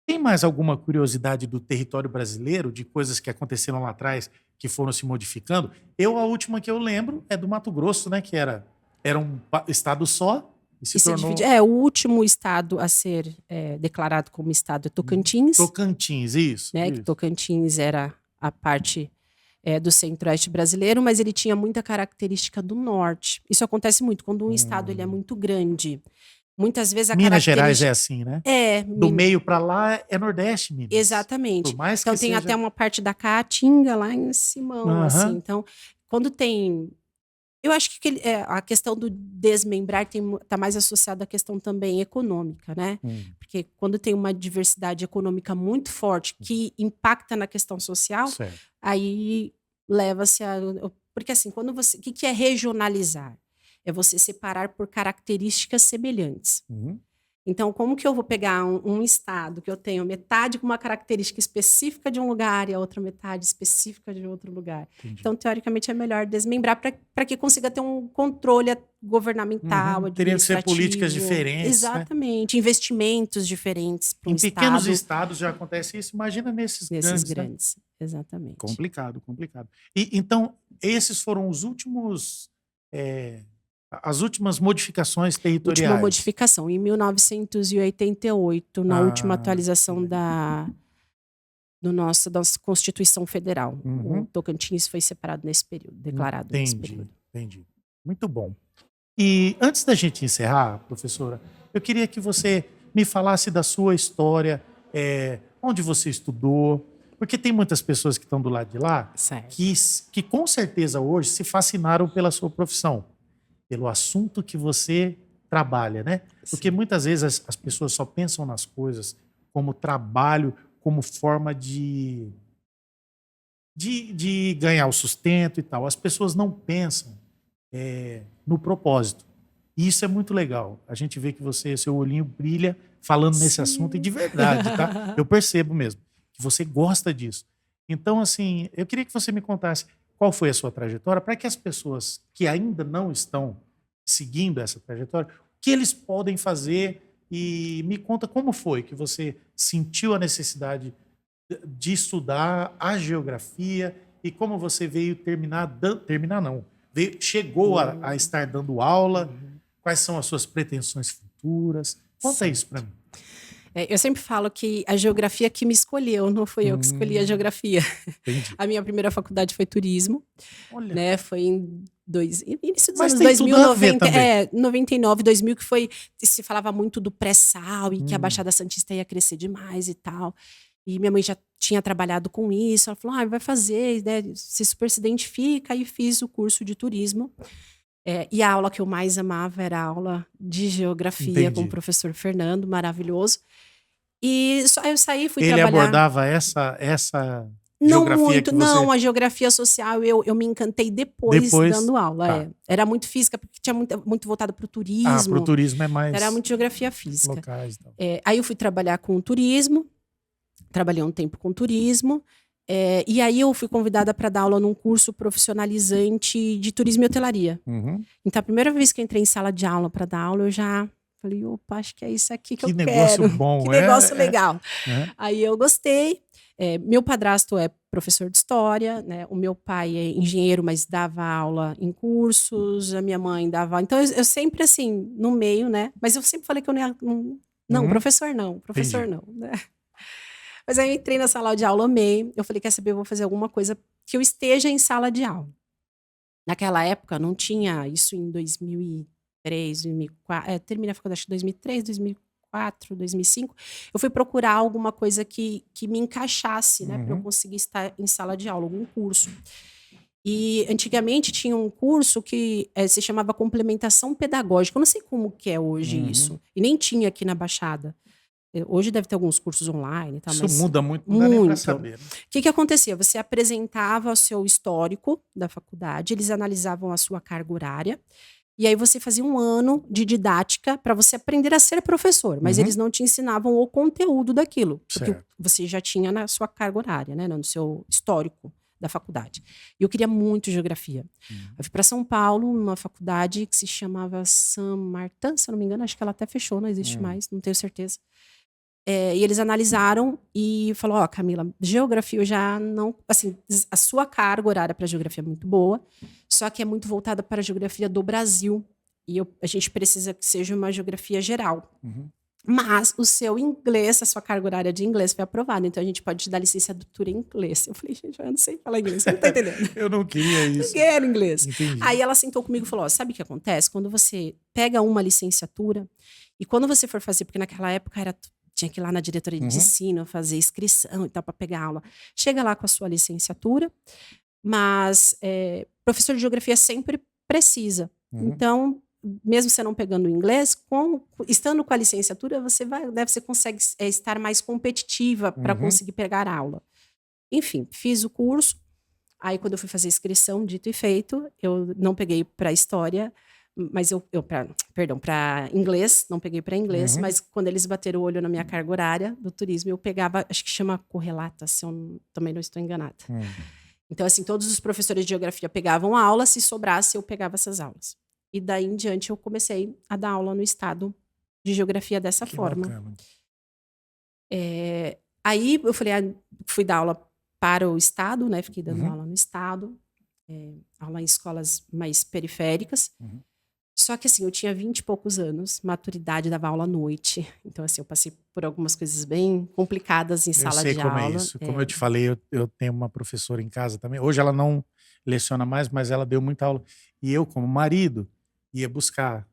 Tem mais alguma curiosidade do território brasileiro, de coisas que aconteceram lá atrás, que foram se modificando? A última que eu lembro é do Mato Grosso, né? Que era um estado só e se tornou... O último estado a ser declarado como estado é Tocantins. Tocantins, isso. Né? Que Tocantins era a parte... do centro-oeste brasileiro, mas ele tinha muita característica do norte. Isso acontece muito quando um estado ele é muito grande. Muitas vezes Minas Gerais é assim, né? Do meio para lá é Nordeste, Minas. Exatamente. Por mais então que tem seja... até uma parte da Caatinga lá em cima, assim. Então, quando tem Eu acho que a questão do desmembrar tá mais associada à questão também econômica, né? Porque quando tem uma diversidade econômica muito forte que impacta na questão social, Certo. aí leva-se a... Porque assim, quando você... O que é regionalizar? É você separar por características semelhantes. Então, como que eu vou pegar um estado que eu tenho metade com uma característica específica de um lugar e a outra metade específica de outro lugar? Entendi. Então, teoricamente, é melhor desmembrar para que consiga ter um controle governamental, administrativo. Teriam que ser políticas diferentes. Exatamente. Né? Investimentos diferentes para um estado. Em pequenos estados já acontece isso. Imagina nesses grandes. Né? Exatamente. Complicado. E, então, esses foram os últimos... as últimas modificações territoriais. Última modificação, em 1988, na última atualização da nossa Constituição Federal. O Tocantins foi separado nesse período, declarado nesse período. Entendi. Muito bom. E antes da gente encerrar, professora, eu queria que você me falasse da sua história, onde você estudou, porque tem muitas pessoas que estão do lado de lá que com certeza hoje se fascinaram pela sua profissão, pelo assunto que você trabalha, né? Porque muitas vezes as pessoas só pensam nas coisas como trabalho, como forma de ganhar o sustento e tal. As pessoas não pensam no propósito. E isso é muito legal. A gente vê que seu olhinho brilha falando nesse assunto e de verdade, tá? Eu percebo mesmo que você gosta disso. Então, assim, eu queria que você me contasse qual foi a sua trajetória, para que as pessoas que ainda não estão seguindo essa trajetória, o que eles podem fazer, e me conta como foi que você sentiu a necessidade de estudar a geografia e como você veio chegou a estar dando aula, quais são as suas pretensões futuras. Conta isso para mim. Eu sempre falo que a geografia que me escolheu, não fui eu que escolhi a geografia. Entendi. A minha primeira faculdade foi turismo. Olha. Né? Foi início dos Mas anos tem 2000, tudo a ver 99, 2000, que se falava muito do pré-sal e que a Baixada Santista ia crescer demais e tal. E minha mãe já tinha trabalhado com isso. Ela falou, vai fazer, né? Você super se identifica. E fiz o curso de turismo. E a aula que eu mais amava era a aula de geografia com o professor Fernando, maravilhoso. E eu saí, fui trabalhar... Ele abordava essa não geografia muito, que você... não. A geografia social eu me encantei depois dando aula. Tá. Era muito física, porque tinha muito voltado para o turismo. Para o turismo é mais... Era muito geografia física. Locais, então. Aí eu fui trabalhar com o turismo, trabalhei um tempo com turismo, e aí eu fui convidada para dar aula num curso profissionalizante de turismo e hotelaria. Então, a primeira vez que eu entrei em sala de aula para dar aula, eu já falei, opa, acho que é isso aqui que eu quero. Que negócio bom. Que negócio legal. Aí eu gostei. Meu padrasto é professor de história, né? O meu pai é engenheiro, mas dava aula em cursos, a minha mãe dava... Então, eu sempre, assim, no meio, né? Mas eu sempre falei que eu não ia... Não, professor não, né? Mas aí eu entrei na sala de aula, amei. Eu falei, quer saber, eu vou fazer alguma coisa que eu esteja em sala de aula. Naquela época, não tinha isso em 2003, 2004... terminei a faculdade em 2003, 2004, 2005. Eu fui procurar alguma coisa que me encaixasse, né? Para eu conseguir estar em sala de aula, algum curso. E antigamente tinha um curso que se chamava complementação pedagógica. Eu não sei como que é hoje isso. E nem tinha aqui na Baixada. Hoje deve ter alguns cursos online. Tá, isso mas muda muito, não dá nem para saber. Né? O que acontecia? Você apresentava o seu histórico da faculdade, eles analisavam a sua carga horária, e aí você fazia um ano de didática para você aprender a ser professor, mas eles não te ensinavam o conteúdo daquilo, porque você já tinha na sua carga horária, né, no seu histórico da faculdade. E eu queria muito geografia. Eu fui para São Paulo, numa faculdade que se chamava San Martin, se eu não me engano, acho que ela até fechou, não existe mais, não tenho certeza. E eles analisaram e falou, Camila, geografia eu já não... Assim, a sua carga horária para geografia é muito boa, só que é muito voltada para a geografia do Brasil. E a gente precisa que seja uma geografia geral. Mas o seu inglês, a sua carga horária de inglês foi aprovada, então a gente pode te dar licenciatura em inglês. Eu falei, gente, eu não sei falar inglês, você não tá entendendo. Eu não queria isso. Não quero inglês. Entendi. Aí ela sentou comigo e falou, sabe o que acontece? Quando você pega uma licenciatura, e quando você for fazer, porque naquela época tinha que ir lá na diretoria de ensino, fazer inscrição e tal, para pegar aula. Chega lá com a sua licenciatura, mas professor de geografia sempre precisa. Então, mesmo você não pegando o inglês, estando com a licenciatura, você consegue estar mais competitiva para conseguir pegar aula. Enfim, fiz o curso. Aí, quando eu fui fazer a inscrição, dito e feito, eu não peguei para história, mas para inglês, não peguei para inglês, mas quando eles bateram o olho na minha carga horária do turismo, eu pegava, acho que chama correlata, se eu também não estou enganada. Então, assim, todos os professores de geografia pegavam a aula, se sobrasse, eu pegava essas aulas. E daí em diante eu comecei a dar aula no estado de geografia dessa forma. Aí eu falei, fui dar aula para o estado, né? Fiquei dando aula no estado, aula em escolas mais periféricas. Só que assim, eu tinha 20 e poucos anos, maturidade, dava aula à noite. Então assim, eu passei por algumas coisas bem complicadas em sala de aula. Eu sei como é isso. Como eu te falei, eu tenho uma professora em casa também. Hoje ela não leciona mais, mas ela deu muita aula. E eu, como marido, ia buscar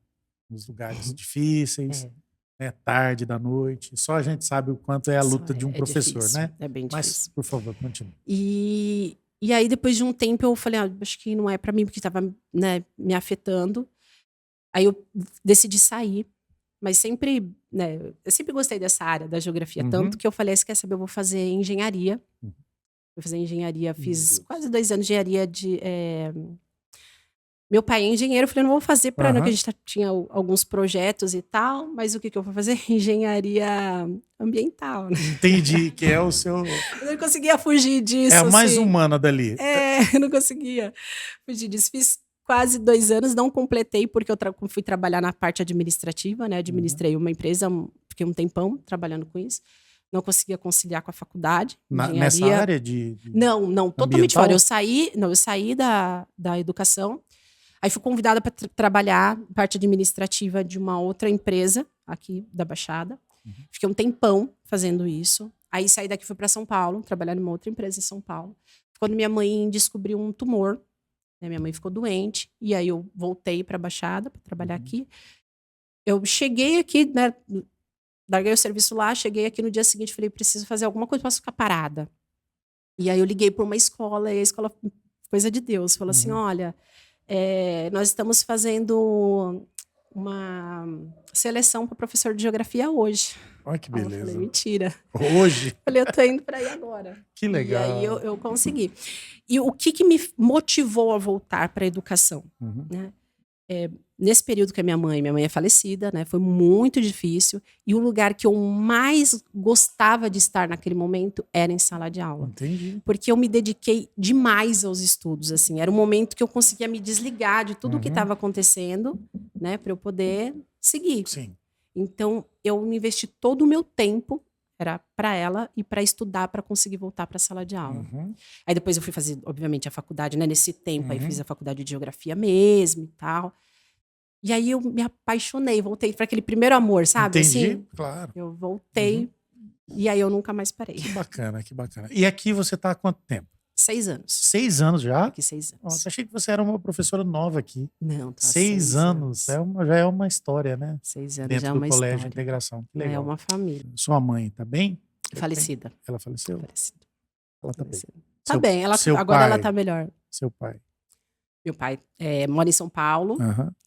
nos lugares difíceis, né, tarde da noite. Só a gente sabe o quanto é a luta de um professor, difícil, né? É bem difícil. Mas, por favor, continue. E aí, depois de um tempo, eu falei, acho que não é para mim, porque estava, né, me afetando. Aí eu decidi sair, mas sempre, né, eu sempre gostei dessa área da geografia, tanto que eu falei, quer saber, eu vou fazer engenharia. Vou fazer engenharia, fiz quase 2 anos de engenharia de... Meu pai é engenheiro, eu falei, não vou fazer para que a gente tinha alguns projetos e tal, mas o que eu vou fazer? Engenharia ambiental. Né? Entendi, que é o seu... Eu não conseguia fugir disso. É a mais humana dali. Eu não conseguia fugir disso. Fiz quase 2 anos, não completei, porque eu fui trabalhar na parte administrativa, né? Administrei uma empresa, fiquei um tempão trabalhando com isso. Não conseguia conciliar com a faculdade. Nessa área de Não, totalmente fora. Eu saí da educação. Aí fui convidada para trabalhar parte administrativa de uma outra empresa aqui da Baixada. Fiquei um tempão fazendo isso. Aí saí daqui e fui para São Paulo, trabalhar numa outra empresa em São Paulo. Quando minha mãe descobriu um tumor, né, minha mãe ficou doente, e aí eu voltei para a Baixada para trabalhar aqui. Eu cheguei aqui, né, larguei o serviço lá, cheguei aqui no dia seguinte, falei, preciso fazer alguma coisa, posso ficar parada. E aí eu liguei para uma escola, e a escola, coisa de Deus, falou assim, olha... nós estamos fazendo uma seleção para professor de geografia hoje. Olha que beleza. Eu falei, mentira. Hoje? Falei, eu tô indo para aí agora. Que legal. E aí eu consegui. E o que me motivou a voltar para a educação? Né? Nesse período que minha mãe é falecida, né, foi muito difícil, e o lugar que eu mais gostava de estar naquele momento era em sala de aula. Entendi. Porque eu me dediquei demais aos estudos, assim, era um momento que eu conseguia me desligar de tudo o que estava acontecendo, né, para eu poder seguir. Sim. Então, eu investi todo o meu tempo, era para ela e para estudar, para conseguir voltar para a sala de aula. Aí depois eu fui fazer, obviamente, a faculdade, né, nesse tempo, aí fiz a faculdade de geografia mesmo e tal. E aí eu me apaixonei, voltei para aquele primeiro amor, sabe? Entendi, assim, claro. Eu voltei e aí eu nunca mais parei. Que bacana, que bacana. E aqui você está há quanto tempo? 6 anos. 6 anos já? Aqui 6 anos. Nossa, achei que você era uma professora nova aqui. Não, tá 6 anos. Já é uma história, né? 6 anos dentro já é do uma Colégio história. Integração. Que legal. É uma família. Sua mãe tá bem? Falecida. Ela faleceu? Falecida. Ela tá bem. Tá bem, agora ela tá melhor. Seu pai? Meu pai mora em São Paulo,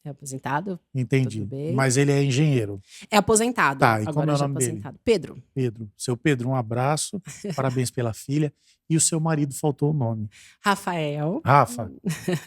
é aposentado. Entendi. Tudo bem. Mas ele é engenheiro. É aposentado. Tá, e agora como é o já nome aposentado. dele? Pedro. Pedro. Seu Pedro, um abraço. Parabéns pela filha. E o seu marido faltou o nome. Rafael. Rafa.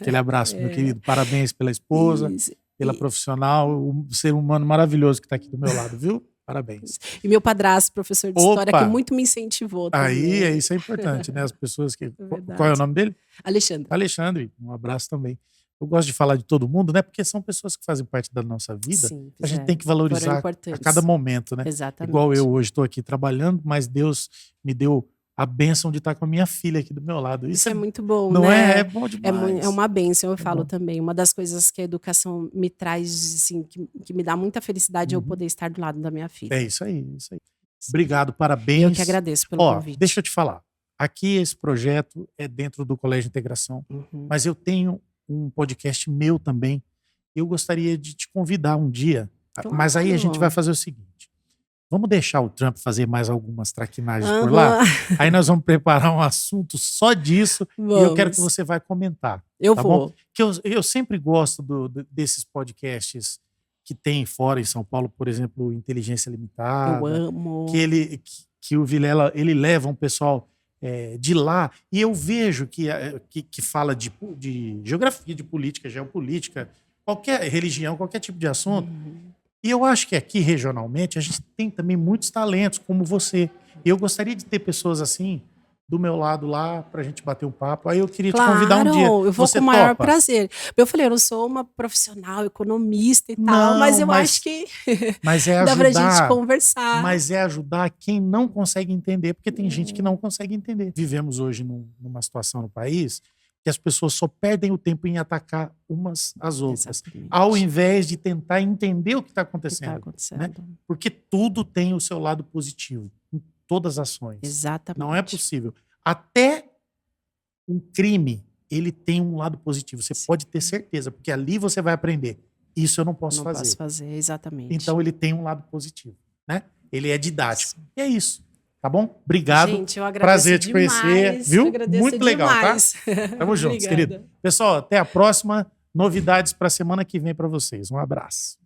Aquele abraço, meu querido. Parabéns pela esposa, pela profissional, o ser humano maravilhoso que tá aqui do meu lado, viu? Parabéns. E meu padrasto, professor de história, que muito me incentivou também. Aí, isso é importante, né? As pessoas que... Qual é o nome dele? Alexandre. Alexandre, um abraço também. Eu gosto de falar de todo mundo, né? Porque são pessoas que fazem parte da nossa vida. Sim, a gente tem que valorizar a cada momento, né? Exatamente. Igual eu hoje estou aqui trabalhando, mas Deus me deu a bênção de estar com a minha filha aqui do meu lado. Isso é muito bom, não né? É bom demais. É uma bênção, eu falo também. Uma das coisas que a educação me traz, assim, que me dá muita felicidade é eu poder estar do lado da minha filha. É isso aí, isso aí. Obrigado, parabéns. Eu que agradeço pelo convite. Deixa eu te falar. Aqui esse projeto é dentro do Colégio Integração, mas eu tenho um podcast meu também. Eu gostaria de te convidar um dia, mas aí a gente vai fazer o seguinte. Vamos deixar o Trump fazer mais algumas traquinagens por lá? Aí nós vamos preparar um assunto só disso e eu quero que você vai comentar. Eu tá vou. Bom? Que eu sempre gosto desses podcasts que tem fora em São Paulo, por exemplo, Inteligência Limitada. Eu amo. Que o Vilela, ele leva um pessoal de lá, e eu vejo que fala de geografia, de política, geopolítica, qualquer religião, qualquer tipo de assunto. E eu acho que aqui, regionalmente, a gente tem também muitos talentos, como você. E eu gostaria de ter pessoas assim, do meu lado lá, pra gente bater um papo. Aí eu queria te convidar um dia. Eu vou você com o maior topa? prazer. Eu falei, eu não sou uma profissional, economista e tal, mas eu acho que mas é dá pra ajudar, gente conversar. Mas é ajudar quem não consegue entender, porque tem gente que não consegue entender. Vivemos hoje numa situação no país que as pessoas só perdem o tempo em atacar umas às outras, Exatamente. ao invés de tentar entender o que está acontecendo. Né? Porque tudo tem o seu lado positivo, em todas as ações. Exatamente. Não é possível. Até um crime, ele tem um lado positivo. Você pode ter certeza, porque ali você vai aprender. Isso eu não posso fazer. Não posso fazer, exatamente. Então ele tem um lado positivo, né? Ele é didático. Sim. E é isso. Tá bom? Obrigado. Gente, eu agradeço Prazer te demais, conhecer, viu? Muito legal, demais. Tá? Tamo juntos, querido. Pessoal, até a próxima. Novidades para a semana que vem para vocês. Um abraço.